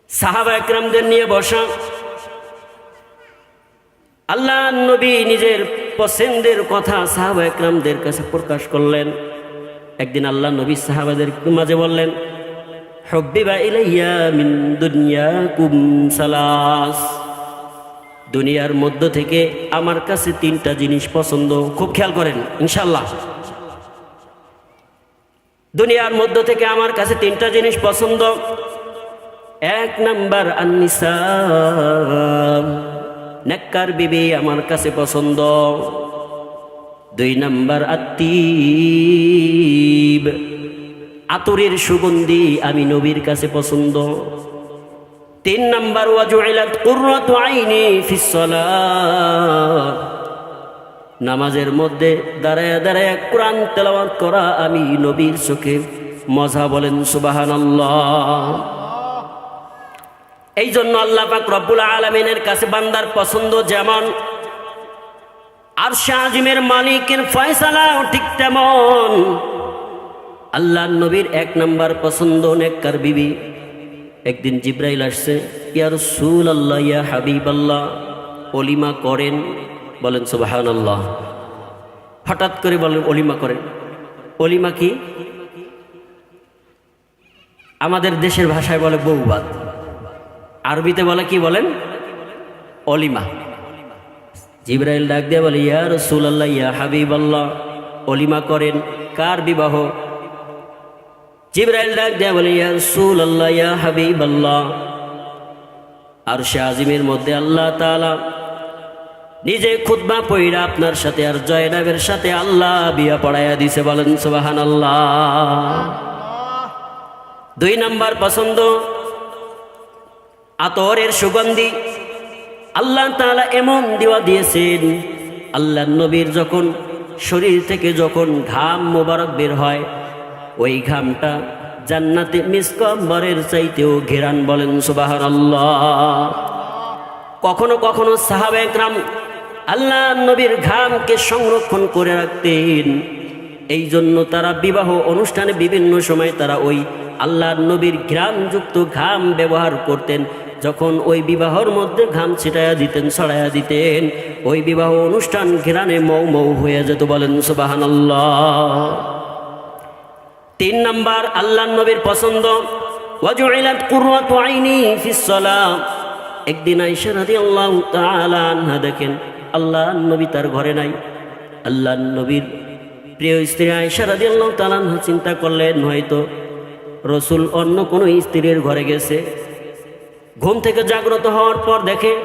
সাহাবা একরামদের নিয়ে বসা। আল্লাহ নবী নিজের পছন্দের কথা সাহাবা একরামদের কাছে প্রকাশ করলেন। একদিন আল্লাহ নবী সাহাবাদের মাঝে বললেন, হুব্বিবা ইলাইয়া মিন দুনিয়াকুম সালাস, দুনিয়ার মধ্য থেকে আমার কাছে তিনটা জিনিস পছন্দ। খুব খেয়াল করেন ইনশাআল্লাহ। দুনিয়ার মধ্য থেকে আমার কাছে তিনটা জিনিস পছন্দ। এক নাম্বার আন-নিসা, নেককার বিবি আমার কাছে পছন্দ। দুই নাম্বার আত-তিব, আতরের সুগন্ধি আমি নবীর কাছে পছন্দ। তিন নাম্বার ওয়াজুইলাত কুররাতু আইনি ফিস সালাত, নামাজের মধ্যে দাঁড়ায় দাঁড়ায় কোরআন তেলাওয়াত করা আমি নবীর চোখে মজা। বলেন সুবহানাল্লাহ। এই জন্য আল্লাহ পাক রব্বুল আলামিনের কাছে বান্দার পছন্দ যেমন, আরশে আজিমের মালিকের ফয়সালাও ঠিক তেমন। আল্লাহ নবীর এক নাম্বার পছন্দ নেককার বিবি। একদিন জিব্রাইল আসছে, ইয়া রাসূলুল্লাহ ইয়া হাবিবাল্লাহ, ওলিমা করেন। বলেন সুবহানাল্লাহ। হঠাৎ করে বলেন ওলিমা করেন। ওলিমা কি? আমাদের দেশের ভাষায় বলে বউভাত, আরবিতে বলে কি বলেন? অলিমা। জিব্রাইল ডাক দিয়ে বলে, ইয়া রাসূলুল্লাহ ইয়া হাবিবাল্লাহ, অলিমা করেন। কার বিবাহ? জিব্রাইল ডাক দিয়ে বলে, ইয়া রাসূলুল্লাহ ইয়া হাবিবাল্লাহ, আরশে আজিমের মধ্যে আল্লাহ তাআলা নিজে খুতবা পড়া আপনার সাথে আর জয়নাবের সাথে আল্লাহ বিয়া পড়াইয়া দিছে। বলেন সুবহানাল্লাহ। দুই নাম্বার পছন্দ আতরের সুগন্ধি। আল্লাহ তাআলা এমন দিওয়া দিয়েছেন, আল্লাহ নবীর যখন শরীর থেকে যখন ঘাম মোবারক বের হয়, ওই ঘামটা জান্নাতে মিসক আম্বরের চাইতেও ঘেরান। বলেন সুবহানাল্লাহ। কখনো কখনো সাহাবা একরাম আল্লাহ নবীর ঘামকে সংরক্ষণ করে রাখতেন। এই জন্য তারা বিবাহ অনুষ্ঠানে বিভিন্ন সময় তারা ওই আল্লাহ নবীর ঘ্রাণযুক্ত ঘাম ব্যবহার করতেন। যখন ওই বিবাহর মধ্যে ঘাম ছিটাইয়া দিতেন, ছড়াইয়া দিতেন, ওই বিবাহ অনুষ্ঠান ঘ্রাণে মৌ মৌ হয়ে যেত। বলেন সুবহানাল্লাহ। তিন নাম্বার আল্লাহ নবীর পছন্দ ওয়াজুইলাত কুররাতু আইনি ফিস সালাত। একদিন আয়েশা রাদিয়াল্লাহু তাআলা আনহা দেখেন আল্লাহ নবী তার ঘরে নাই। আল্লাহ নবীর প্রিয় স্ত্রী আয়েশা রাদিয়াল্লাহু তাআলা আনহা চিন্তা করলেন হয়তো রসুল অন্য কোনো স্ত্রীর ঘরে গেছে। ঘুম থেকে জাগ্রত হওয়ার পর দেখে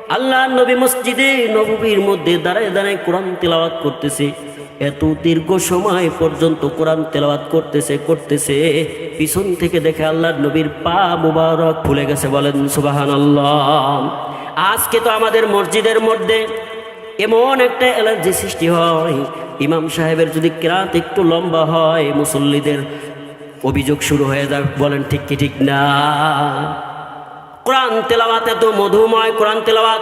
আল্লাহ নবী মসজিদে নববীর মধ্যে দাঁড়ায় দাঁড়ায় কোরআন তেলাওয়াত করতেছে। এত দীর্ঘ সময় পর্যন্ত কোরআন তেলাওয়াত করতেছে পিছন থেকে দেখে আল্লাহ নবীর পা মুবারক ফুলে গেছে। বলেন সুবহানাল্লাহ। আজকে তো আমাদের মসজিদের মধ্যে এমন একটা অ্যালার্জি সৃষ্টি হয়, ইমাম সাহেবের যদি কিরাত একটু লম্বা হয় মুসল্লিদের অভিযোগ শুরু হয়ে যায়। বলেন ঠিক কি ঠিক না? কোরআন তেলাওয়াত এত মধুময় কোরআন তেলাওয়াত,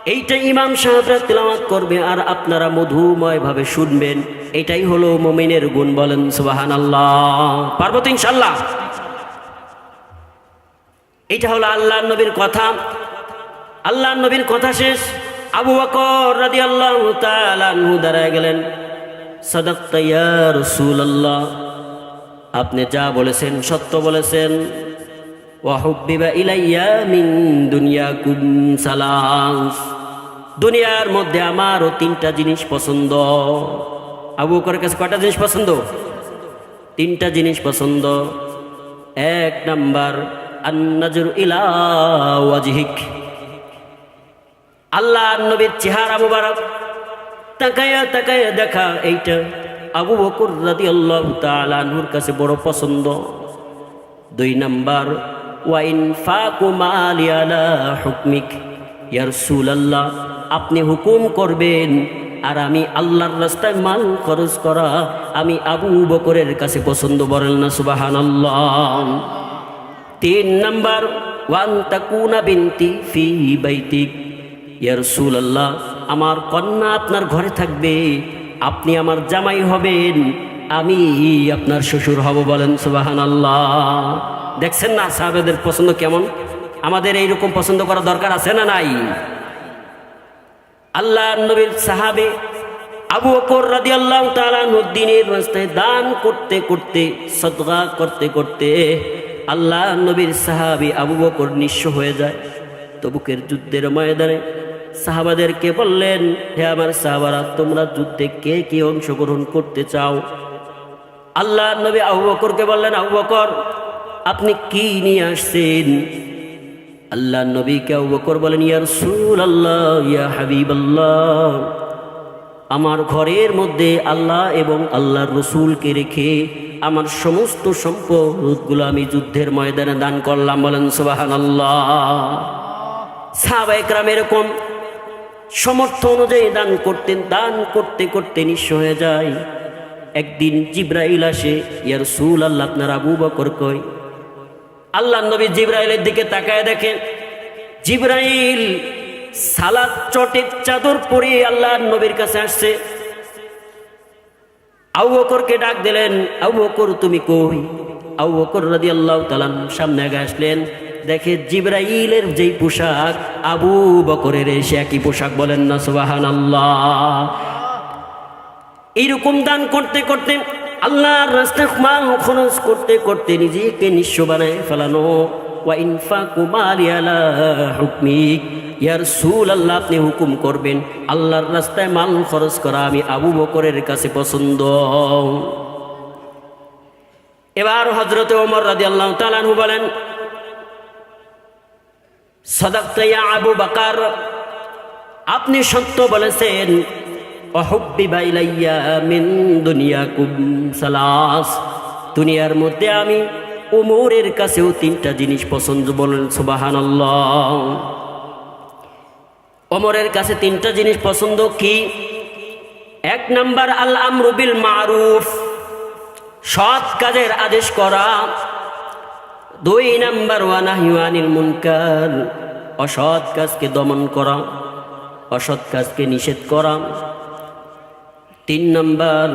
এইটা ইমাম সাহেবরা তেলাওয়াত করবে আর আপনারা মধুময় ভাবে শুনবেন। এটাই হলো মুমিনের গুণ। বলেন সুবহানাল্লাহ। পারবো তো ইনশাআল্লাহ? এটা হলো আল্লাহর নবীর কথা। আল্লাহর নবীর কথা শেষ। আবু বকর রাদিয়াল্লাহু তাআলা আনহু দাঁড়ায় গেলেন। সাদাকতা ইয়া রাসূলুল্লাহ, আপনি যা বলেছেন সত্য বলেছেন। ওয়া হুব্বিবা ইলাইয়া মিন দুনিয়াকুম সালাস, দুনিয়ার মধ্যে আমারও তিনটা জিনিস পছন্দ। আবু বকরের কাছে কয়টা জিনিস পছন্দ? তিনটা জিনিস পছন্দ। এক নাম্বার আন-নাজরু ইলা ওয়াজহিক, আল্লাহর নবীর চেহারা মুবারক তাকায়া তাকায়া দেখা। এইটা আবু বকর রাদিয়াল্লাহু তাআলা আনহুর কাছে বড় পছন্দ। দুই নাম্বার ওয়া ইনফাকু মালি আলা হুকমিক, ইয়া রাসূলুল্লাহ আপনি হুকুম করবেন আর আমি আল্লাহর রাস্তায় মাল খরচ করা আমি আবু বকরের কাছে পছন্দ। বলেন না সুবহানাল্লাহ। তিন নাম্বার ওয়ান তাকুনা বিনতি ফি বাইতিক, ইয়া রাসূলুল্লাহ আমার কন্যা আপনার ঘরে থাকবে, আপনি আমার জামাই হবেন, আমি আপনার শ্বশুর হব। বলেন সুবহানাল্লাহ। দেখছেন না সাহাবাদের পছন্দ কেমন? আমাদের এইরকম পছন্দ করা দরকার আছে না নাই? আল্লাহ নবীর সাহাবে আবু বকর রাদিয়াল্লাহু তাআলা আনহু দ্বীনের রাস্তায় দান করতে করতে, সদকা করতে করতে আল্লাহ নবীর সাহাবী আবু বকর নিঃস্ব হয়ে যায়। তবুকের যুদ্ধের ময়দানে সাহাবাদেরকে বললেন, হে আমার সাহাবারা, তোমরা যুদ্ধে কে কে অংশগ্রহণ করতে চাও? আল্লাহ নবী আবু বকরকে বললেন, আবু বকর আপনি কি নিয়ে আসছেন? আল্লাহ নবীকে আবু বকর বলেন, ইয়া রাসূলুল্লাহ, ইয়া হাবিবাল্লাহ, আমার ঘরের মধ্যে আল্লাহ এবং আল্লাহর রসুলকে রেখে আমার সমস্ত সম্পদগুলো আমি যুদ্ধের ময়দানে দান করলাম। বলেন সুবহানাল্লাহ। সাহাবায়ে কেরাম এরকম সমর্থ অনুযায়ী দান করতেন। দান করতে করতে নিঃস্ব হয়ে যায়। একদিন জিবরাইল আসে, ইয়া রাসূলুল্লাহ, আপনার আবু বকর কই? আল্লাহ নবী জিবরাইলের দিকে তাকায় দেখেন, জিবরাইল সালাত চটের চাদর পরে আল্লাহ নবীর কাছে আসছে। আবু বকরকে ডাক দিলেন, আবু বকর তুমি কই? আবু বকর রাদিয়াল্লাহু তাআলা সামনে আগে আসলেন, দেখে জিবরাইলের যেই পোশাক আবু বকরের সে একই পোশাক। বলেন না সুবহানাল্লাহ। এইরকম দান করতে করতে, আল্লাহর রাস্তায় মাল খরচ করতে করতে নিজেকে নিঃস্ব বানায় ফেলানো। ওয়া ইনফাকু মালি আলা হুকমিক, ইয়া রাসূলুল্লাহ, আপনি হুকুম করবেন আল্লাহর রাস্তায় মাল খরচ করা আমি আবু বকরের কাছে পছন্দ। এবার হযরত ওমর রাদিয়াল্লাহু তাআলা আনহু বলেন, সাদাকতা ইয়া আবু বকর, আপনি সত্য বলেছেন। ওয়াহুব্বিবা ইলাইয়া মিন দুনিয়াকুম সালাস, দুনিয়ার মধ্যে আমি ওমরের কাছেও তিনটা জিনিস পছন্দ। বলেন সুবহানাল্লাহ। ওমরের কাছে তিনটা জিনিস পছন্দ কি? এক নাম্বার আল আমরু বিল মারুফ, সৎ কাজের আদেশ করা। দুই নাম্বার ওয়া নাহয়ু আনিল মুনকার, অসৎ কাজকে দমন করা, অসৎ কাজকে নিষেধ করা। তিন নাম্বার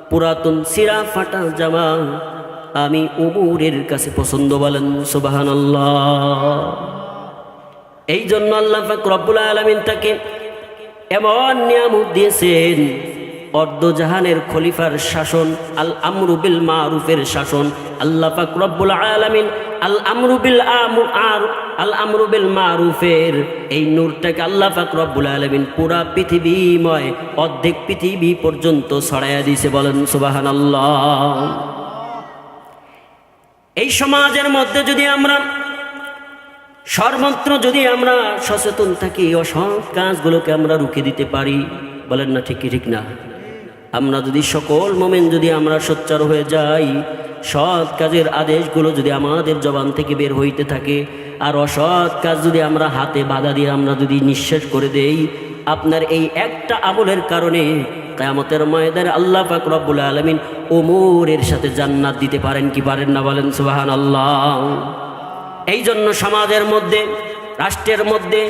পুরাতন সিরা ফাটা জামা আমি ওমরের কাছে পছন্দ। বলেন সুবহানাল্লাহ। এই জন্য আল্লাহ পাক রব্বুল আলামিন তাকে এমন নিয়ামত দিয়েছেন, অর্ধজাহানের খলিফার শাসন, আল আমরু বিল মারুফের শাসন। আল্লাহ পাক রব্বুল আলামিন আল আমরু বিল মারুফের এই নূরটাকে আল্লাহ পাক রব্বুল আলামিন পুরা পৃথিবীময়, অর্ধেক পৃথিবী পর্যন্ত ছড়াইয়া দিয়েছে। বলেন সুবহানাল্লাহ। এই সমাজের মধ্যে যদি আমরা সর্বত্র যদি আমরা সচেতন থাকি, অসৎ কাজগুলোকে আমরা রুখে দিতে পারি। বলেন না ঠিক কি ঠিক না? আমরা যদি সকল মোমেন যদি আমরা সোচ্চার হয়ে যাই, সৎ কাজের আদেশগুলো যদি আমাদের জবান থেকে বের হইতে থাকে, আর অসৎ কাজ যদি আমরা হাতে বাধা দিয়ে আমরা যদি নিঃশেষ করে দেই, আপনার এই একটা আমলের কারণে কিয়ামতের ময়দানে আল্লাহ পাক রব্বুল আলামিন ওমরের সাথে জান্নাত দিতে পারেন কি পারেন না? বলেন সুবহানাল্লাহ। এই জন্য সমাজের মধ্যে, রাষ্ট্রের মধ্যে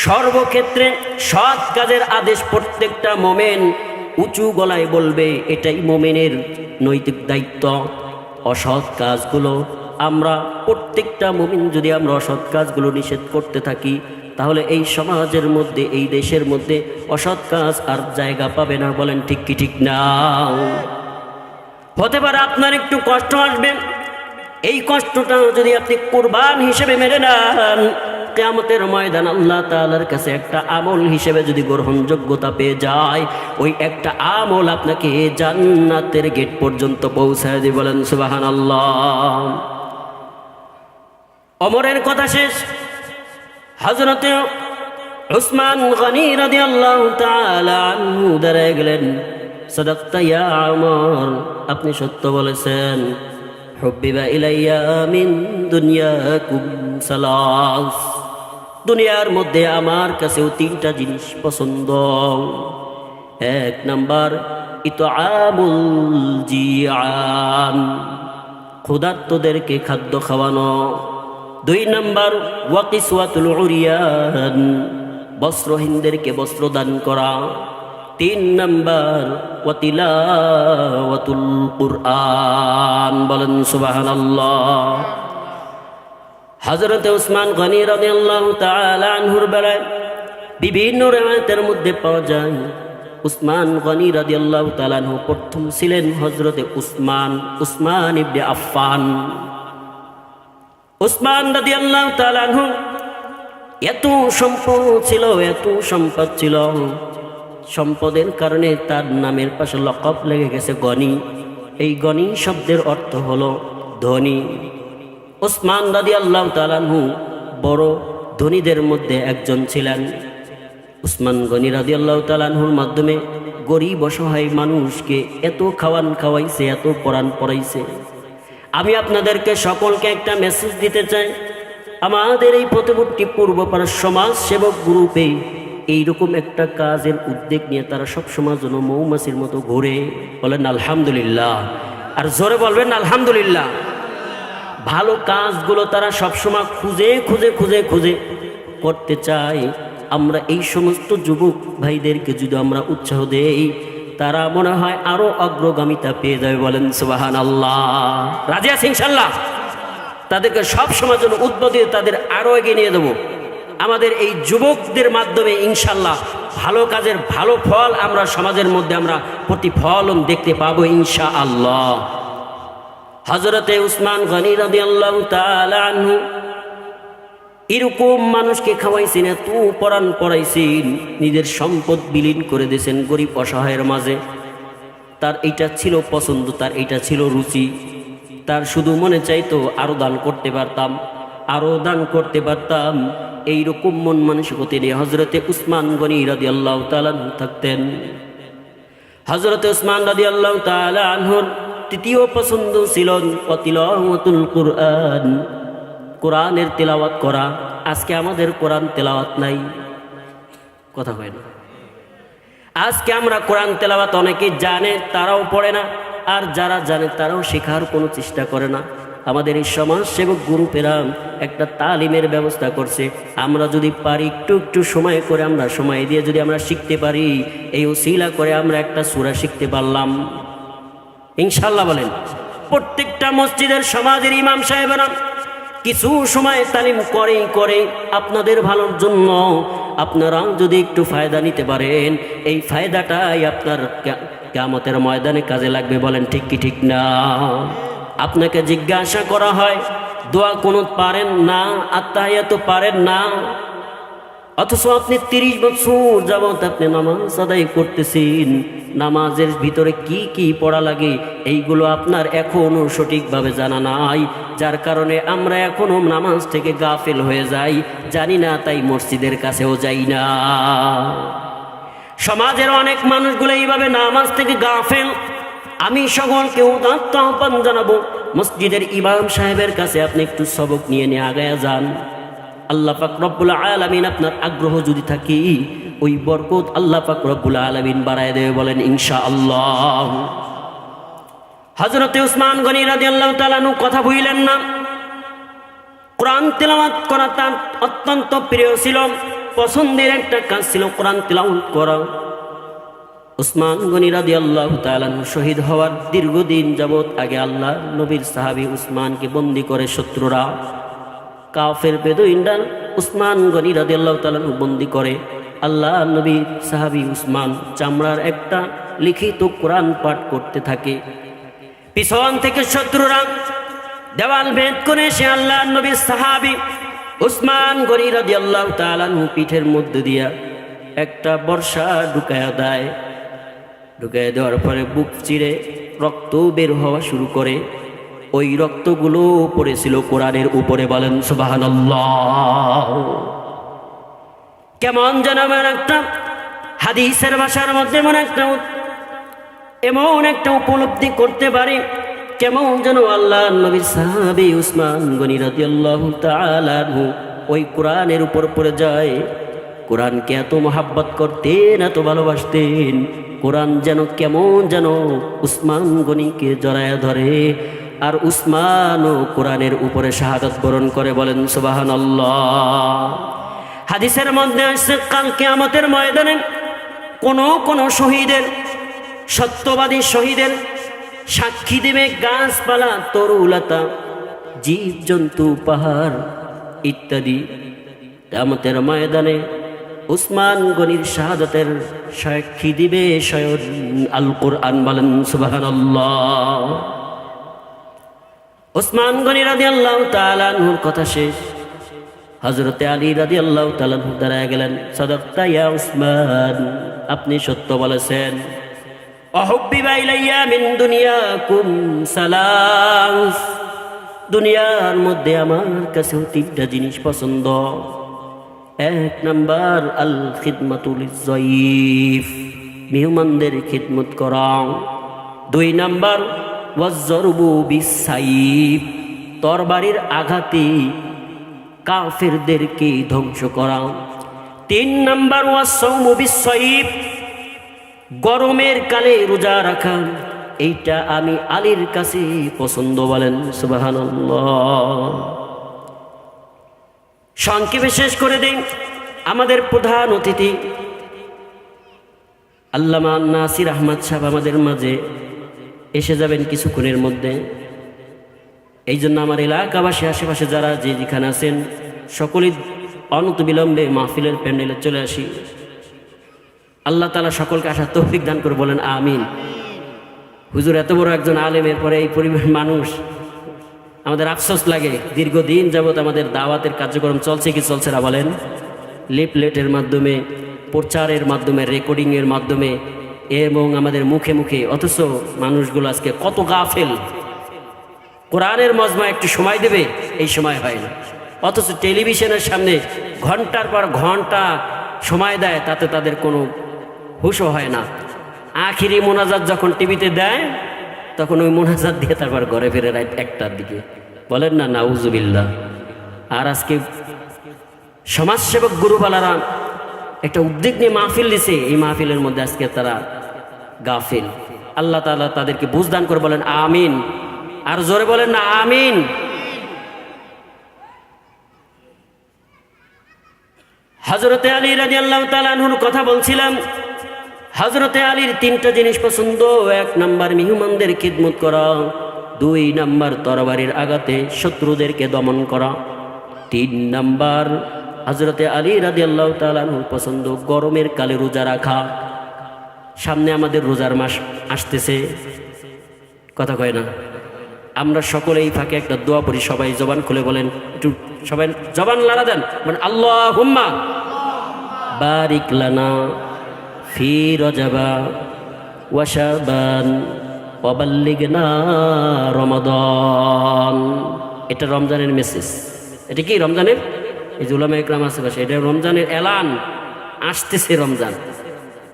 সর্বক্ষেত্রে সৎ কাজের আদেশ প্রত্যেকটা মোমেন উঁচু গলায় বলবে, এটাই মোমেনের নৈতিক দায়িত্ব। অসৎ কাজগুলো আমরা প্রত্যেকটা মুমিন যদি আমরা অসৎ কাজগুলো নিষেধ করতে থাকি, তাহলে এই সমাজের মধ্যে, এই দেশের মধ্যে অসৎ কাজ আর জায়গা পাবে না। বলেন ঠিক কি ঠিক না? হতে পারে আপনার একটু কষ্ট আসবে, এই কষ্টটা যদি আপনি কুরবান হিসেবে মেনে নেন, কিয়ামতের ময়দান আল্লাহ তাআলার কাছে একটা আমল হিসেবে যদি গ্রহণযোগ্যতা পেয়ে যায়, ওই একটা আমল আপনাকে জান্নাতের গেট পর্যন্ত পৌঁছায় দিবে। বলেন সুবহানাল্লাহ। ওমরের কথা শেষ, হযরতে উসমান গনি রাদিয়াল্লাহু তাআলা আনহু দাঁড়ায় গেলেন। সাদাকতা ইয়া ওমর, আপনি সত্য বলেছেন। হুব্বিবা ইলাইয়া মিন দুনিয়াকুম সালাস, দুনিয়ার মধ্যে আমার কাছেও তিনটা জিনিস পছন্দ। এক নাম্বার ইতআমুল জিআন, ক্ষুধার্তদেরকে খাদ্য খাওয়ানো। দুই নাম্বার ওয়াকিসওয়াতুল উরিয়ান, বস্ত্রহীনদেরকে বস্ত্র দান করা। তিন নাম্বার ওয়া তিলাওয়াতুল কুরআন। বলেন সুবহানাল্লাহ। হযরত উসমান গনি রাদিয়াল্লাহু তাআলা আনহুর বেলায় বিভিন্ন রিওয়ায়াতের মধ্যে পাওয়া যায় উসমান গনি রাদিয়াল্লাহু তাআলা আনহু প্রথম ছিলেন হযরতে উসমান ইবনে আফফান। উসমান রাদিয়াল্লাহু তাআলা আনহু এত সম্পদ ছিল, সম্পদের কারণে তার নামের পাশে লকব লেগে গেছে গনি। এই গনি শব্দের অর্থ হলো ধনী। উসমান রাদিয়াল্লাহু তাআলা আনহু বড় ধনীদের মধ্যে একজন ছিলেন। উসমান গনি রাদিয়াল্লাহু তাআলা আনহুর মাধ্যমে গরিব অসহায় মানুষকে এত খাওয়াইছে, এত পড়াইছে। আমি আপনাদেরকে সকলকে একটা মেসেজ দিতে চাই, আমাদের এই প্রতিবর্তী পূর্বপাড়ার সমাজ সেবক গ্রুপে এইরকম একটা কাজের উদ্যোগ নিয়ে তারা সবসময় যেন মৌমাছির মতো ঘুরে। বলেন আলহামদুলিল্লাহ, আর জোরে বলবেন আলহামদুলিল্লাহ। ভালো কাজগুলো তারা সবসময় খুঁজে করতে চায়। আমরা এই সমস্ত যুবক ভাইদেরকে যদি আমরা উৎসাহ দেই, তারা মনে হয় আরো অগ্রগামিতা পেয়ে যাবে। বলেন সুবহানাল্লাহ। রাজি আছি ইনশাআল্লাহ? তাদেরকে সব সময় জন্য উদ্বোধন, তাদের আরো এগিয়ে নিয়ে দেবো। আমাদের এই যুবকদের মাধ্যমে ইনশাআল্লাহ ভালো কাজের ভালো ফল আমরা সমাজের মধ্যে আমরা প্রতিফলন দেখতে পাবো ইনশাআল্লাহ। হযরতে উসমান গনি রাদিয়াল্লাহু তাআলা আনহু এরকম মানুষকে খাওয়াইছেন, এত পড়াইছেন, নিজের সম্পদ বিলীন করে দিয়েছেন গরিব অসহায়ের মাঝে। তার এইটা ছিল পছন্দ, তার এইটা ছিল রুচি। তার শুধু মনে চাইতো আরো দান করতে পারতাম। এইরকম মন মানসিকতা নিয়ে হযরতে উসমান গনি রাদিয়াল্লাহু তাআলা থাকতেন। হযরতে উসমান রাদিয়াল্লাহু তাআলা আনহুর তৃতীয় পছন্দ ছিল তিলাওয়াতুল কুরআন, কোরআনের তেলাওয়াত করা। আজকে আমাদের কোরআন তেলাওয়াত নাই, কথা হয় না। আজকে আমরা কোরআন তেলাওয়াত অনেকেই জানে, তারাও পড়ে না, আর যারা জানে তারাও শেখার কোনো চেষ্টা করে না। আমাদের এই সমাজ সেবক গ্রুপেরা একটা তালিমের ব্যবস্থা করছে। আমরা যদি পারি একটু সময় করে, আমরা সময় দিয়ে যদি আমরা শিখতে পারি, এই উসিলা করে আমরা একটা সূরা শিখতে পারলাম ইনশাআল্লাহ। বলেন প্রত্যেকটা মসজিদের সমাজের ইমাম সাহেবেরা কিছু সময় তালিম করে আপনাদের ভালোর জন্য। আপনারা যদি একটু ফায়দা নিতে পারেন, এই ফায়দাটাই আপনার কিয়ামতের ময়দানে কাজে লাগবে। বলেন ঠিক কি ঠিক না? আপনাকে জিজ্ঞাসা করা হয় দোয়া কুনুত পারেন না, আত্তাহিয়াত পারেন না, অথচ আপনি 30 বছর যাবত আপনি নামাজ আদায় করতেছেন। নামাজের ভিতরে কি কি পড়া লাগে এইগুলো আপনার এখনো সঠিকভাবে জানা নাই, যার কারণে আমরা এখনো নামাজ থেকে গাফেল হয়ে যাই, জানি না, তাই মসজিদের কাছেও যাই না। সমাজের অনেক মানুষগুলো এইভাবে নামাজ থেকে গাফেল। আমি সকলকে উদাত্ত আহ্বান জানাবো, মসজিদের ইমাম সাহেবের কাছে আপনি একটু সবক নিয়ে আগায়া যান। আল্লাহ পাক রব্বুল আলামিন আপনার আগ্রহ যদি থাকে, ওই বরকত আল্লাহ পাক রব্বুল আলামিন বাড়ায় দেবে। বলেন ইনশাআল্লাহ। হযরতে উসমান গনি রাদিয়াল্লাহু তাআলা আনহু কথা ভুলেন না, কোরআন তেলাওয়াত করা তার অত্যন্ত প্রিয় ছিল, পছন্দের একটা কাজ ছিল কোরআন তেলাওয়াত করা। উসমান গনি রাদিয়াল্লাহু তাআলা আনহু শহীদ হওয়ার দীর্ঘদিন যাবত আগে আল্লাহ নবীর সাহাবী উসমানকে বন্দী করে শত্রুরা, কাফের বেদুইনরা উসমান গনি রাদিয়াল্লাহু তাআলা আনহু বন্দী করে। আল্লাহ নবী সাহাবী উসমান চামড়ার একটা লিখিত কোরআন পাঠ করতে থাকে। পিছন থেকে শত্রুরা দেওয়াল ভেদ করে সে আল্লাহ নবীর সাহাবী উসমান গনি রাদিয়াল্লাহু তাআলা আনহু পিঠের মধ্যে দিয়া একটা বর্ষা ঢুকায়া দেওয়ার পরে বুক চিরে রক্ত বের হওয়া শুরু করে। ওই রক্তগুলো পড়েছিল কোরআনের উপরে। বলেন সুবহানাল্লাহ। কেমন যেন একটা হাদিসের ভাষার মধ্যে এমন একটা উপলব্ধি করতে পারি, কেমন যেন আল্লাহ নবীর সাহাবী উসমান গনি রাদিয়াল্লাহু তাআলা আনহু ওই কোরআনের উপর পড়ে যায়। কোরআনকে এত মহাব্বত করতেন, এত ভালোবাসতেন, কোরআন যেন কেমন যেন উসমান গনিকে জড়ায়া ধরে, আর উসমানও কোরআনের উপরে শাহাদাত বরণ করে। বলেন সুবহানাল্লাহ। হাদিসের মধ্যে আসছে কাল কিয়ামতের ময়দানে কোন শহীদের, সত্যবাদী শহীদের সাক্ষী দেবে গাছপালা, তরুলতা, জীব জন্তু, পাহাড় ইত্যাদি। কিয়ামতের ময়দানে উসমান গনির শাহাদাতের সাক্ষী দিবে স্বয়ং আল কোরআন। বলেন সুবহানাল্লাহ। উসমান গনি রাদিয়াল্লাহু তাআলা আনহুর কথা শেষ, হযরতে আলী রাদিয়াল্লাহু তাআলা আনহু দাঁড়ায় গেলেন। সাদাকতা ইয়া উসমান, আপনি সত্য বলেছেন। আহুব্বিবা ইলাইয়া মিন দুনিয়াকুম সালাস, দুনিয়ার মধ্যে আমার কাছে তিনটা জিনিস পছন্দ। এক নাম্বার আল খিদমাতুল যায়ীফ, মেহমানদের খিদমত করা। দুই নাম্বার ওয়াজরবু বিসাইফ, তরবারির আঘাতে কাফেরদেরকে ধ্বংস করা। তিন নাম্বার ওয়াসসাওমু বিসাইফ, গরমের কালে রোজা রাখা। এইটা আমি আলীর কাছে পছন্দ। বলেন সুবহানাল্লাহ। সংক্ষেপে শেষ করে দেন, আমাদের প্রধান অতিথি আল্লামা নাসির আহমদ সাহেব আমাদের মাঝে এসে যাবেন কিছুক্ষণের মধ্যে। এই জন্য আমার এলাকাবাসী, আশেপাশে যারা যেখানে আছেন, সকলেই অনত বিলম্বে মাহফিলের প্যান্ডেলে চলে আসি। আল্লাহ তাআলা সকলকে আসার তৌফিক দান করে। বলেন আমিন। হুজুর এত বড় একজন আলেমের পরে এই পরিবার মানুষ, আমাদের আফসোস লাগে। দীর্ঘদিন যাবৎ আমাদের দাওয়াতের কার্যক্রম চলছে কি চলছে না বলেন? লিফলেটের মাধ্যমে, প্রচারের মাধ্যমে, রেকর্ডিংয়ের মাধ্যমে এবং আমাদের মুখে মুখে, অথচ মানুষগুলো আজকে কত গাফেল। কোরআনের মজমা একটু সময় দেবে, এই সময় হয় না। অথচ টেলিভিশনের সামনে ঘন্টার পর ঘন্টা সময় দেয়, তাতে তাদের কোনো হুশও হয় না। আখিরি মোনাজাত যখন টিভিতে দেয়, তখন ওই মোনাজাত দিয়ে তারপর ঘরে ফিরে রাত 1টার দিকে। বলেন না নাউজুবিল্লাহ। আর আজকে সমাজসেবক গুরুবালারা একটা উদ্যোগ নিয়ে মাহফিল দিছে, এই মাহফিলের মধ্যে আজকে তারা গাফিল। আল্লাহ তাআলা তাদেরকে বুঝদান করে। বলেন আমিন। আর জোরে বলেন না আমিন। হযরতে আলী রাদিয়াল্লাহু তাআলা আনহুর কথা বলছিলাম। হযরতে আলীর তিনটা জিনিস পছন্দ। এক নাম্বার মেহমানদের খিদমত করা, দুই নাম্বার তরবারির আঘাতে শত্রুদেরকে দমন করা, তিন নাম্বার হযরতে আলী রাদিয়াল্লাহু তাআলা আনহুর পছন্দ গরমের কালে রোজা রাখা। সামনে আমাদের রোজার মাস আসতেছে, কথা কয় না? আমরা সকলেই ফাঁকে একটা দোয়া পড়ি। সবাই জবান খুলে বলেন, একটু সবাই জবান লাড়া দেন। মানে আল্লাহুম্মা বারিক লানা ফি রজবা ওয়া শাবান ওয়া বাল্লিগনা রমাদান। এটা রমজানের মেসেজ। এটা কি রমজানের? এই যে উলামায়ে কেরাম আশেপাশে, এটা রমজানের এলান। আসতেছে রমজান।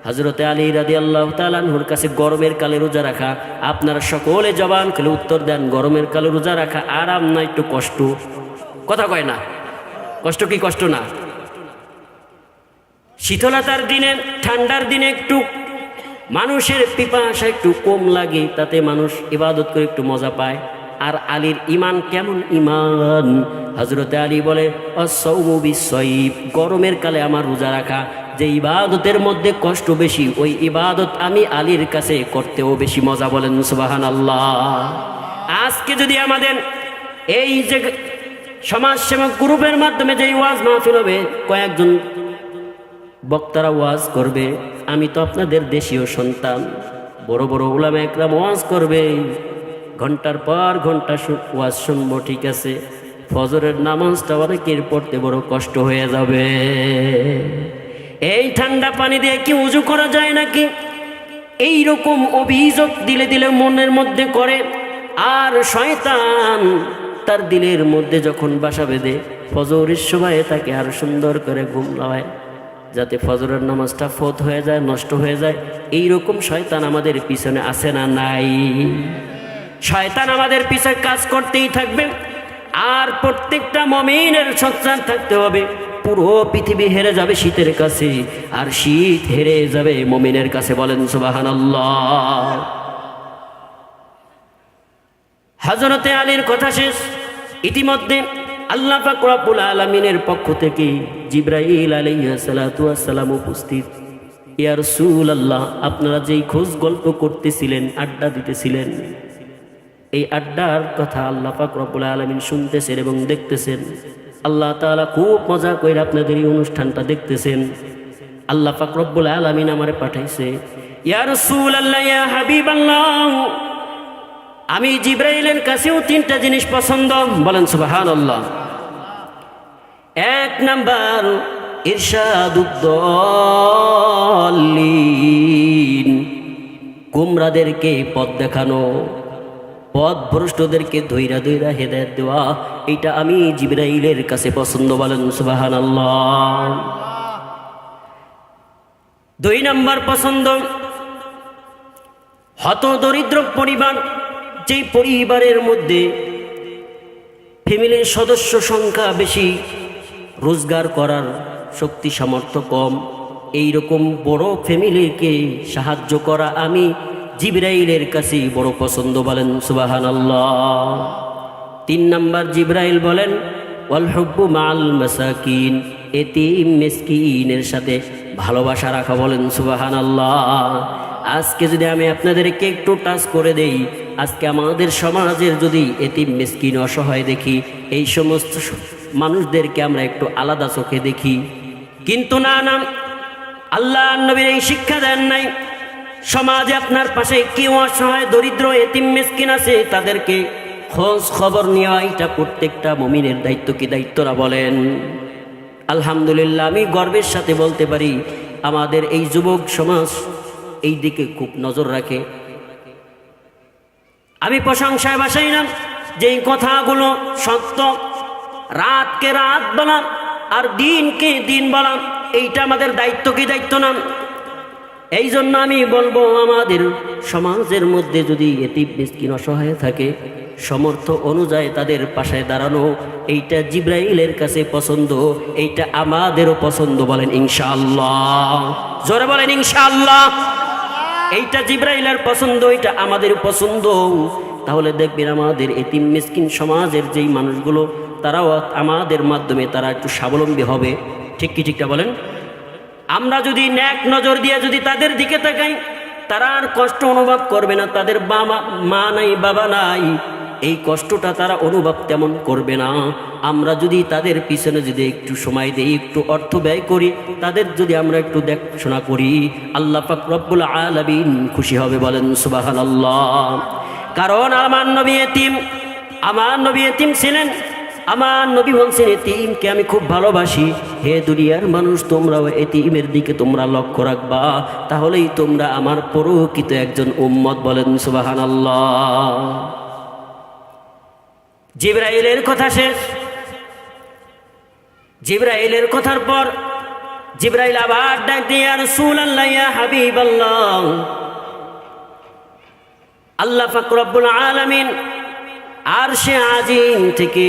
হযরতে আলী রাদিয়াল্লাহু তাআলা আনহুর কাছে গরমের কালে রোজা রাখা। আপনারা সকলে জবান খুলে উত্তর দেন, গরমের কালে রোজা রাখা আরাম না একটু কষ্ট? কথা কয় না? কষ্ট কি কষ্ট না? শীতলতার দিনে, ঠান্ডার দিনে একটু মানুষের পিপাসা একটু কম লাগে, তাতে মানুষ ইবাদত করে একটু মজা পায়। আর আলীর ইমান কেমন ইমান? হযরতে আলী বলে আস-সাওমু বিস-সাইফ, গরমের কালে আমার রোজা রাখা। যে ইবাদতের মধ্যে কষ্ট বেশি, ওই ইবাদত আমি আলীর কাছে করতেও বেশি মজা। বলেন সুবহানাল্লাহ। আজকে যদি আমাদের এই যে সমাজসেবক গ্রুপের মাধ্যমে যে ওয়াজ মাহফিল হবে, কয়েকজন বক্তারা ওয়াজ করবে, আমি তো আপনাদের দেশীয় সন্তান, বড় বড় উলামায়ে কেরাম ওয়াজ করবে, ঘন্টার পর ঘন্টা ওয়াজ শুনবো, ঠিক আছে। ফজরের নামাজটা অনেকের পড়তে বড় কষ্ট হয়ে যাবে। এই ঠান্ডা পানি দিয়ে কি উজু করা যায় নাকি? এই রকম অভিযোগ দিলে দিলে মনের মধ্যে করে। আর শয়তান তার দিলের মধ্যে যখন বাসা বেঁধে, ফজরের সময় তাকে আর সুন্দর করে ঘুম লাগায়, যাতে ফজরের নামাজটা ফত হয়ে যায়, নষ্ট হয়ে যায়। এই রকম শয়তান আমাদের পিছনে আছে না নাই? শয়তান আমাদের পিছনে কাজ করতেই থাকবে। আর প্রত্যেকটা মুমিনের সচ্চার থাকতে হবে। পুরো পৃথিবী হেরে যাবে শীতের কাছে, আর শীত হেরে যাবে মুমিনের কাছে। বলেন সুবহানাল্লাহ। হযরতে আলীর কথা শেষ। ইতিমধ্যে আল্লাহ পাক রব্বুল আলামিনের পক্ষ থেকে জিবরাইল আলাইহিস সালাতু ওয়াস সালাম উপস্থিত। ইয়া রাসূলুল্লাহ, আপনারা যেই খোঁজ গল্প করতেছিলেন, আড্ডা দিতেছিলেন, এই আড্ডার কথা আল্লাহ পাক রব্বুল আলামিন শুনতেছেন এবং দেখতেছেন। আল্লাহ তাআলা খুব মজা করে আপনাদের এই অনুষ্ঠানটা দেখতেছেন। আল্লাহ পাক রব্বুল আলামিন আমারে পাঠাইছে। ইয়া রাসূলুল্লাহ, ইয়া হাবিবাল্লাহ, আমি জিবরাইলের কাছেও তিনটা জিনিস পছন্দ। বলেন সুবহানাল্লাহ। এক নাম্বার, ইরশাদুদ্দাল্লিন, গুমরাদেরকে পথ দেখানো, পথ ভ্রষ্টদেরকে ধৈরা ধৈরা হেদায়েত দেওয়া, এটা আমি জিবরাইলের কাছে পছন্দ। বলেন সুবহানাল্লাহ। দুই নাম্বার পছন্দ, হত দরিদ্র পরিবার, যেই পরিবারের মধ্যে ফ্যামিলির সদস্য সংখ্যা বেশি, রোজগার করার শক্তি সামর্থ্য কম, এইরকম বড় ফ্যামিলিকে সাহায্য করা আমি জিবরাইলের কাছে বড় পছন্দ। বলেন সুবহানাল্লাহ। তিন নাম্বার, জিবরাইল বলেন ওয়াল হুব্বু মাআল মাসাকিন, এতিম মিসকিনের সাথে ভালোবাসা রাখা। বলেন সুবহানাল্লাহ। আজকে যদি আমি আপনাদেরকে একটু টাচ করে দেই, আজকে আমাদের সমাজের যদি এতিম মিসকিন অসহায় দেখি, এই সমস্ত মানুষদেরকে আমরা একটু আলাদা চোখে দেখি। কিন্তু না, আল্লাহ নবীর এই শিক্ষা দেন নাই। সমাজে আপনার পাশে কেউ অসহায় দরিদ্র এতিম মিসকিন আছে, তাদেরকে খোঁজ খবর নেওয়া, এটা প্রত্যেকটা মুমিনের দায়িত্ব কি দায়িত্ব না? বলেন। আলহামদুলিল্লাহ, আমি গর্বের সাথে বলতে পারি আমাদের এই যুবক সমাজ এই দিকে খুব নজর রাখে। আমি প্রশংসায় ভাসাই না যে এই কথাগুলো সত্য। রাতকে রাত বলা আর দিনকে দিন বলা, এইটা আমাদের দায়িত্ব কি দায়িত্ব না? এই জন্য আমি বলবো, আমাদের সমাজের মধ্যে যদি এতিম মিসকিন অসহায় থাকে, সমর্থ অনুযায়ী তাদের পাশে দাঁড়ানো, এইটা জিবরাইলের কাছে পছন্দ, এইটা আমাদেরও পছন্দ। বলেন ইনশাআল্লাহ। জোরে বলেন ইনশাআল্লাহ। এইটা জিবরাইলের পছন্দ, এইটা আমাদের পছন্দ। তাহলে দেখবেন আমাদের এতিম মিসকিন সমাজের যেই মানুষগুলো, তারাও আমাদের মাধ্যমে তারা একটু স্বাবলম্বী হবে। ঠিক কি ঠিকটা বলেন? আমরা যদি ন্যাক নজর দিয়ে যদি তাদের দিকে তাকাই, তারা আর কষ্ট অনুভব করবে না। তাদের মা নাই, বাবা নাই, এই কষ্টটা তারা অনুভব তেমন করবে না। আমরা যদি তাদের পিছনে যদি একটু সময় দেই, একটু অর্থ ব্যয় করি, তাদের যদি আমরা একটু দেখাশোনা করি, আল্লাহ পাক রব্বুল আলামিন খুশি হবে। বলেন সুবহানাল্লাহ। কারণ আমার নবী এতিম ছিলেন। আমার নবী বলছেন, এতিমকে আমি খুব ভালোবাসি। হে দুনিয়ার মানুষ, তোমরাও এতিমের দিকে তোমরা লক্ষ্য রাখবা, তাহলেই তোমরা আমার প্রকৃত একজন উম্মত। বলেন সুবহানাল্লাহ। জিবরাইলের কথা শেষ। জিবরাইলের কথার পর জিবরাইল আবার ডাক দিয়ে, ইয়া রাসূলুল্লাহ, ইয়া হাবিবাল্লাহ, আল্লাহ পাক রব্বুল আলামিন আরশে আজিম থেকে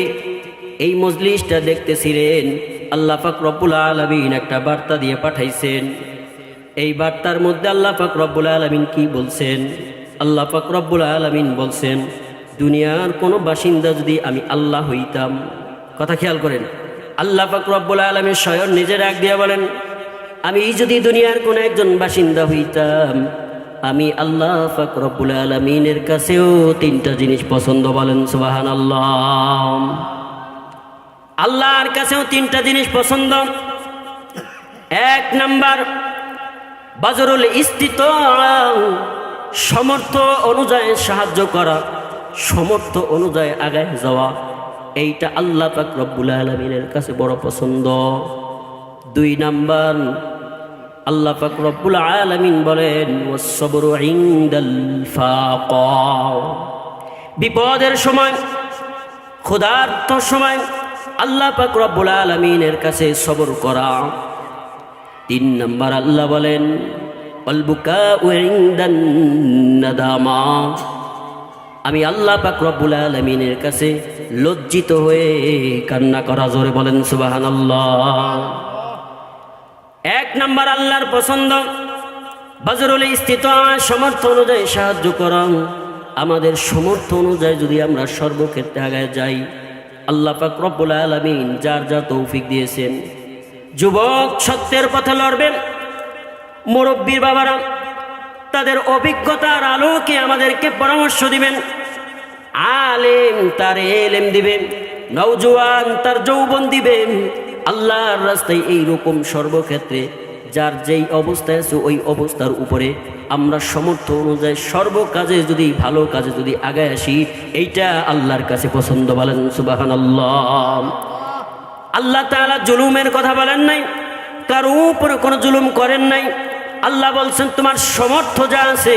এই মজলিসটা দেখতেছিলেন। আল্লাহ পাক রব্বুল আলামিন একটা বার্তা দিয়ে পাঠাইছেন। এই বার্তার মধ্যে আল্লাহ পাক রব্বুল আলামিন কি বলছেন? আল্লাহ পাক রব্বুল আলামিন বলছেন, দুনিয়ার কোনো বাসিন্দা যদি আমি আল্লাহ হইতাম, কথা খেয়াল করেন, আল্লাহ পাক রব্বুল আলামিন স্বয়ং নিজে ডাক দিয়ে বলেন, আমি যদি দুনিয়ার কোনো একজন বাসিন্দা হইতাম, আমি আল্লাহ পাক রব্বুল আলামিনের কাছেও তিনটা জিনিস পছন্দ। বলেন সুবহানাল্লাহ। আল্লাহর কাছেও তিনটা জিনিস পছন্দ। এক নাম্বার, বাজরুল ইস্তিতা, সমর্থ অনুযায়ী সাহায্য করা, সমর্থ অনুযায়ী আগায় যাওয়া, এইটা আল্লাহ পাক রব্বুল আলামিনের কাছে বড় পছন্দ। দুই নাম্বার, আল্লাহ পাক রব্বুল আলামিন বলেন, ওয়াসসাবরু ইনদাল ফাকা, বিপদের সময়, ক্ষুধার্ত সময় আল্লাহ পাক রব্বুল আলামিনের কাছে সবর করা। তিন নাম্বার, আল্লাহ বলেন, ওয়াল বুকাউ ইনদান নাদামা, আমি আল্লাহ পাক রব্বুল আলামিনের কাছে লজ্জিত হয়ে কান্না করা। জোরে বলেন সুবহানাল্লাহ। এক নাম্বার আল্লাহর পছন্দ, বাজরুল ইস্তিতা, সমর্থ অনুযায়ী সাহায্য করা। আমাদের সমর্থ অনুযায়ী যদি আমরা সর্বক্ষেত্রে আগায় যাই, আল্লাহ পাক রব্বুল আলামিন যার যা তৌফিক দিয়েছেন, যুবক সত্যের পথে লড়বেন, মুরব্বীর বাবারা তাদের অভিজ্ঞতার আলোকে আমাদেরকে পরামর্শ দিবেন, আলেম তার এলেম দিবেন, নওজোয়ান তার যৌবন দিবেন। আল্লাহর রাস্তায় এইরকম সর্বক্ষেত্রে যার যেই অবস্থায় আছে ওই অবস্থার উপরে আমরা সমর্থ অনুযায়ী সর্বকাজে যদি ভালো কাজে যদি আগায় আসি, এইটা আল্লাহর কাছে পছন্দ। বলেন সুবহানাল্লাহ। আল্লাহ তাআলা জুলুমের কথা বলেন নাই, কারো উপরে কোনো জুলুম করেন নাই। আল্লাহ বলছেন তোমার সমর্থ যা আছে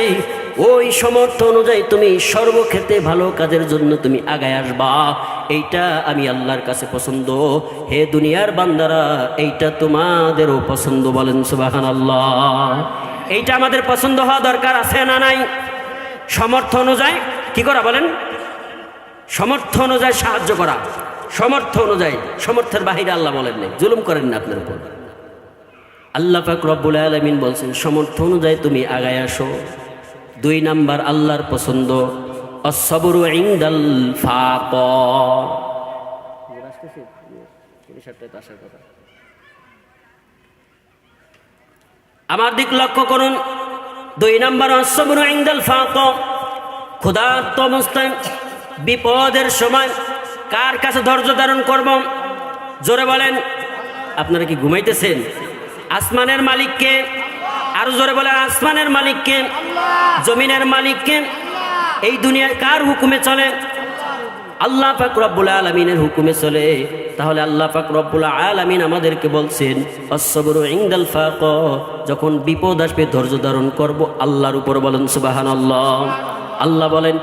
ওই সমর্থ অনুযায়ী তুমি সর্বক্ষেত্রে ভালো কাজের জন্য তুমি আগায় আসবা, এইটা আমি আল্লাহর কাছে পছন্দ। হে দুনিয়ার বান্দারা, এইটা তোমাদেরও পছন্দ। বলেন সুবহানাল্লাহ। এইটা আমাদের পছন্দ হওয়া দরকার আছে না নাই? সমর্থ অনুযায়ী কি করা? বলেন সমর্থ অনুযায়ী সাহায্য করা, সমর্থ অনুযায়ী। সমর্থের বাহিরে আল্লাহ বলেন নাই, জুলুম করেন না আপনার উপর। আল্লাহ পাক রব্বুল আলামিন বলছেন সমর্থ অনুযায়ী তুমি আগায় আসো। 2 নাম্বার আল্লাহর পছন্দ আস-সাবরু ইনদাল ফাক। আমার দিক লক্ষ্য করুন। 2 নাম্বার আস-সাবরু ইনদাল ফাক। ক্ষুধার্ত অবস্থায় বিপদের সময় কার কাছে ধৈর্য ধারণ করব? জোরে বলেন। আপনারা কি ঘুমাইতেছেন? আসমানের মালিককে, আরো জোরে বলেন আসমানের মালিককে, জমিনের মালিককে। এই দুনিয়ার কার হুকুমে চলে? আল্লাহ পাক রব্বুল আলামিনের হুকুমে চলে। তাহলে আল্লাহ পাক রব্বুল আলামিন আমাদেরকে বলছেন আস-সাবরু ইনদাল ফাক, যখন বিপদ আসবে ধৈর্য ধারণ করব আল্লাহর উপর। বলেন সুবহানাল্লাহ। আল্লাহ বলেন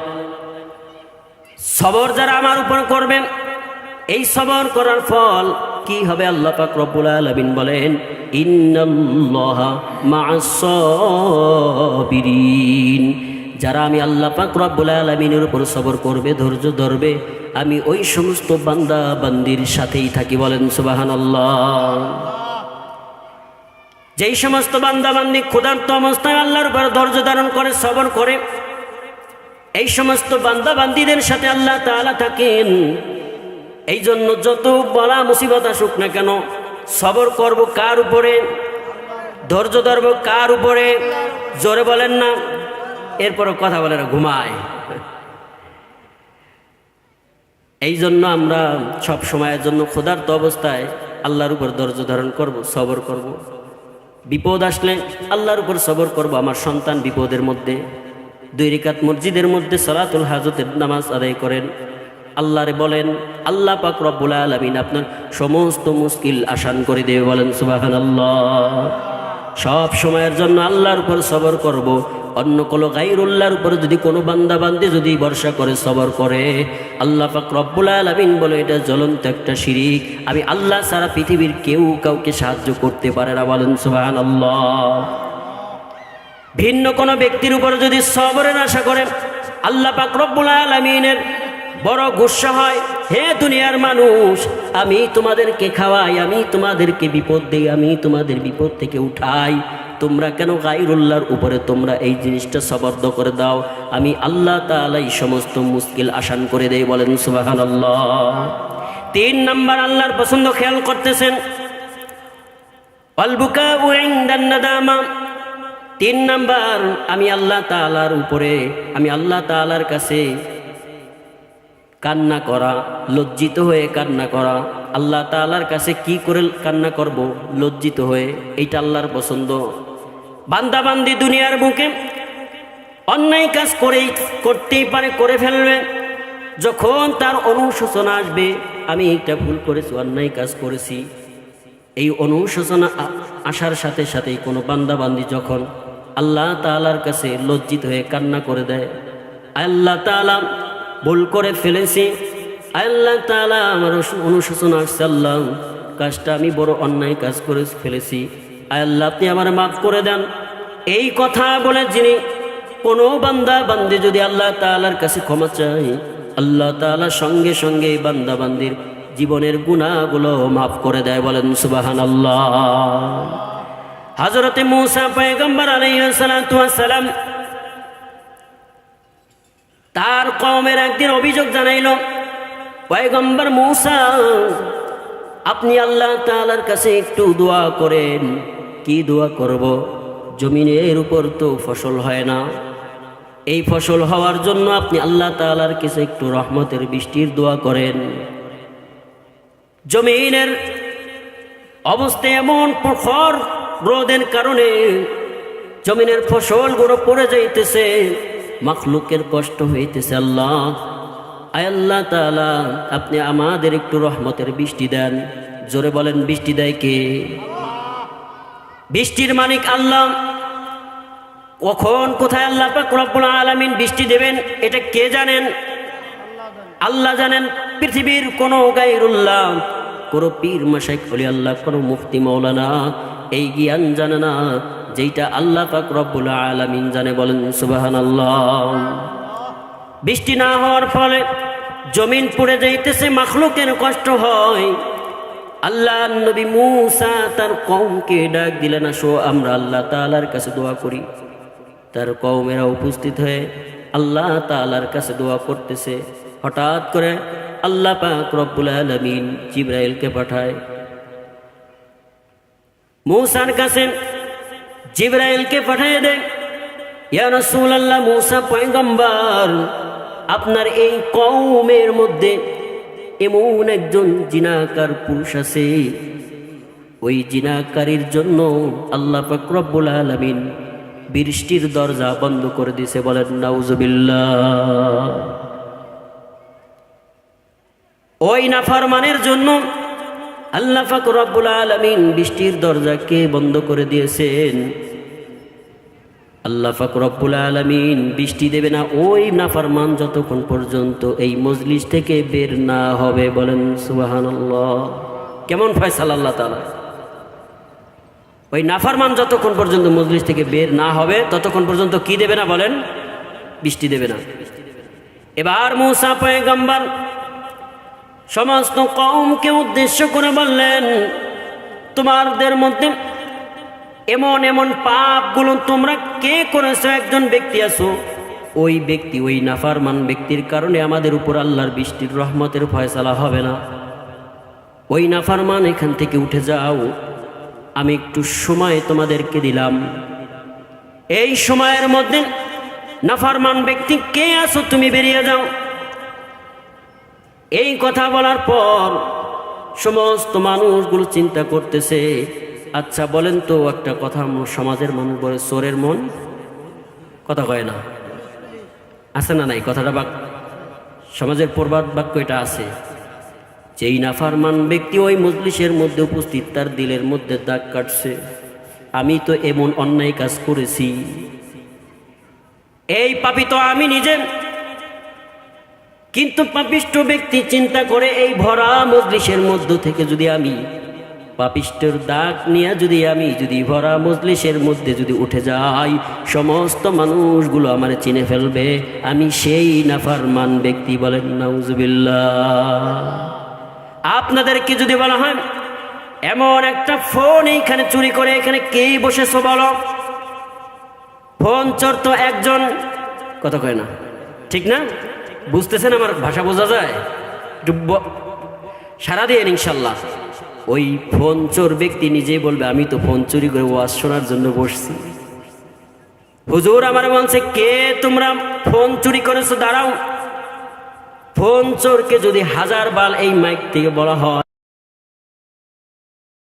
সবর যারা আমার উপর করবেন, এই সবর করার ফল কি হবে? আল্লাহ পাক রব্বুল আলামিন বলেন ইন্নাল্লাহা মা'আস সাবিরিন। যারা আমি আল্লাহ পাক রব্বুল আলামিনের উপর সবর করবে, ধৈর্য ধরবে, আমি ওই সমস্ত বান্দা বান্দির সাথেই থাকি। বলেন সুবহানাল্লাহ। যেই সমস্ত বান্দা বান্দি ক্ষুধার্ত অবস্থায় আল্লাহর উপর ধৈর্য ধারণ করে, সবর করে, এই সমস্ত বান্দা বান্দিদের সাথে আল্লাহ তাআলা থাকেন। এই জন্য যত বলা মুসিবত আসুক না কেন, সবর করব কার উপরে? ধৈর্য ধরব কার উপরে? জোরে বলেন না। এরপরও কথা বলে না, ঘুমায়। এই জন্য আমরা সব সময়ের জন্য ক্ষুধার্ত অবস্থায় আল্লাহর উপর ধৈর্য ধারণ করব, সবর করব। বিপদ আসলে আল্লাহর উপর সবর করব। আমার সন্তান বিপদের মধ্যে 2 রাকাত মসজিদের মধ্যে সালাতুল হাজতের নামাজ আদায় করেন, আল্লাহরে বলেন, আল্লাহ পাক রব্বুল আলামিন আপনার সমস্ত মুশকিল আসান করে দেবে। বলেন সুবহানাল্লাহ। সব সময়ের জন্য আল্লাহর উপর সবর করব। অন্য কোনো গায়রুল্লাহর উপর যদি কোনো বান্দা বান্দি যদি ভরসা করে সবর করে, আল্লাহ পাক রব্বুল আলামিন বলে এটা জ্বলন্ত একটা শিরিক। আমি আল্লাহ সারা পৃথিবীর কেউ কাউকে সাহায্য করতে পারে না। বলেন সুবহানাল্লাহ। ভিন্ন কোনো ব্যক্তির উপর যদি সবরের আশা করেন, আল্লাহ পাক রব্বুল আলামিনের বড় গুসা হয়। হে দুনিয়ার মানুষ, আমি তোমাদেরকে খাওয়াই, আমি তোমাদেরকে বিপদ দেই, আমি তোমাদের বিপদ থেকে উঠাই, তোমরা কেন গায়রুল্লাহর উপরে তোমরা এই জিনিসটা সবর্দ করে দাও? আমি আল্লাহ তাআলা এই সমস্ত মুশকিল আসান করে দেই। বলেন সুবহানাল্লাহ। 3 নাম্বার আল্লাহর পছন্দ খেয়াল করতেছেন আল বুকাউ ইনদান নাদামা। 3 নাম্বার আমি আল্লাহ তাআলার উপরে, আমি আল্লাহ তাআলার কাছে কান্না করা, লজ্জিত হয়ে কান্না করা। আল্লাহ তাআলার কাছে কি করে কান্না করব? লজ্জিত হয়ে। এইটা আল্লাহর পছন্দ। বান্দা বান্দি দুনিয়ার বুকে অন্যায় কাজ করতেই পারে, করে ফেলবে। যখন তার অনুশোচনা আসবে, আমি একটা ভুল করেছি, অন্যায় কাজ করেছি, এই অনুশোচনা আসার সাথে সাথেই কোনো বান্দা বান্দি যখন আল্লাহ তাআলার কাছে লজ্জিত হয়ে কান্না করে দেয়, আল্লাহ তাআলা ভুল করে ফেলেছি, আল্লাহ তাআলা আমার অনুশোচনা আসছে, আল্লাহ কাজটা আমি বড় অন্যায় কাজ করে ফেলেছি, আল্লাহ আপনি আমার মাফ করে দেন। এই কথা বলে যিনি কোনো বান্দা বান্দি যদি আল্লাহ তাআলার কাছে ক্ষমা চায়, আল্লাহ তাআলা সঙ্গে সঙ্গে এই বান্দা বান্দির জীবনের গুনাহগুলো মাফ করে দেয়। বলেন সুবহানাল্লাহ। হযরতে মূসা পয়গম্বর আলাইহিস সালাতু ওয়াস সালাম তার কওমের একদিন অভিযোগ জানাইল, পয়গম্বর মূসা আপনি আল্লাহ তাআলার কাছে একটু দোয়া করেন। কি দোয়া করব? জমিনের উপর তো ফসল হয় না। এই ফসল হওয়ার জন্য আপনি আল্লাহ তাআলার কাছে একটু রহমতের বৃষ্টির দোয়া করেন। জমিনের অবস্থা এমন, প্রখর রোদের কারণে জমিনের ফসলগুলো পড়ে যাইতেছে, মাখলুকের কষ্ট হইতেছে। আল্লাহ, আয় আল্লাহ তাআলা, আপনি আমাদের একটু রহমতের বৃষ্টি দেন। জোরে বলেন, বৃষ্টি দেয় কে? বৃষ্টির মালিক আল্লাহ। কখন কোথায় আল্লাহ পাক রব্বুল আলামিন বৃষ্টি দেবেন এটা কে জানেন? আল্লাহ জানেন। পৃথিবীর কোনো গায়রুল্লাহ, কোনো পীর মাশায়েখ ওলি আল্লাহ, কোনো মুফতি মাওলানা এই জ্ঞান জানে না, যেইটা আল্লাহ পাক রব্বুল আলামিন জানে। বলেন সুবহানাল্লাহ। বৃষ্টি না হওয়ার ফলে জমিন পুড়ে যাইতেছে, মাখলুকের কষ্ট হয়। আল্লাহ নবী মূসা তার কওমকে ডাক দিলেন, আসো আমরা আল্লাহ তাআলার কাছে দোয়া করি। তার কওমেরা উপস্থিত হয়ে আল্লাহ তাআলার কাছে দোয়া করতেছে। হঠাৎ করে আল্লাহ পাক রব্বুল আলামিন জিবরাইলকে পাঠায় মূসার কাছে। জিবরাইলকে পাঠিয়ে দেয়, ইয়া রাসূলুল্লাহ, মূসা পয়গম্বর, আপনার এই কওমের মধ্যে এমন একজন জিনাকার পুরুষ আছে, ওই জিনাকারীর জন্য আল্লাহ পাক রব্বুল আলামিন বৃষ্টির দরজা বন্ধ করে দিয়েছে। বলেন নাউজুবিল্লাহ। ওই নাফরমানের জন্য আল্লাহ পাক রব্বুল আলামিন বৃষ্টির দরজাকে বন্ধ করে দিয়েছেন। আল্লাহ পাক রব্বুল আলামিন বৃষ্টি দেবে না ওই নাফরমান যতক্ষণ পর্যন্ত এই মজলিস থেকে বের না হবে। বলেন সুবহানাল্লাহ। কেমন ফয়সালা আল্লাহ তাআলা! ওই নাফরমান যতক্ষণ পর্যন্ত মজলিস থেকে বের না হবে ততক্ষণ পর্যন্ত কি দেবে না? বলেন, বৃষ্টি দেবে না। এবার মূসা পয়গম্বর সমস্ত কওমকে উদ্দেশ্য করে বললেন, তোমাদের মধ্যে এমন এমন পাপগুলো তোমরা কে করেছো? একজন ব্যক্তি আছো, ওই ব্যক্তি, ওই নাফরমান ব্যক্তির কারণে আমাদের উপর আল্লাহর বৃষ্টির রহমতের ফয়সালা হবে না। ওই নাফরমান এখান থেকে উঠে যাও, আমি একটু সময় তোমাদেরকে দিলাম। এই সময়ের মধ্যে নাফরমান ব্যক্তি কে আছো তুমি বেরিয়ে যাও। এই কথা বলার পর সমস্ত মানুষগুলো চিন্তা করতেছে, আচ্ছা বলেন তো একটা কথা, সমাজের মানুষ বলে চোরের মন কথা কয় না, আছে না নাই? কথাটা সমাজের প্রবাদ বাক্য এটা আছে। যেই নাফরমান ব্যক্তি ওই মজলিসের মধ্যে উপস্থিত, তার দিলের মধ্যে দাগ কাটছে, আমি তো এমন অন্যায় কাজ করেছি, এই পাপী তো আমি নিজে। কিন্তু পাপিষ্ঠ ব্যক্তি চিন্তা করে, এই ভরা মজলিসের মধ্য থেকে যদি আমি পাপিষ্ঠের দাগ নিয়ে যদি ভরা মজলিসের মধ্যে যদি উঠে যাই, সমস্ত মানুষগুলো আমার চিনে ফেলবে, আমি সেই নাফরমান ব্যক্তি। বলেন নাউজুবিল্লাহ। আপনাদেরকে যদি বলা হয় এমন একটা ফোন এইখানে চুরি করে এখানে কে বসেছো বলো, ফোন চোর তো একজন, কথা কয় না, ঠিক না? বুঝতেছেন আমার ভাষা? বোঝা যায়? একটু সারা দিয়ে ইনশাল্লাহ। ওই ফোন চোর ব্যক্তি নিজেই বলবে, আমি তো ফোন চুরি করে ওয়াজ শোনার জন্য বসছি। হুজুর আমার বলছে, কে তোমরা ফোন চুরি করেছো? দাঁড়াও। ফোন চোরকে যদি 1000 বার এই মাইক থেকে বলা হয়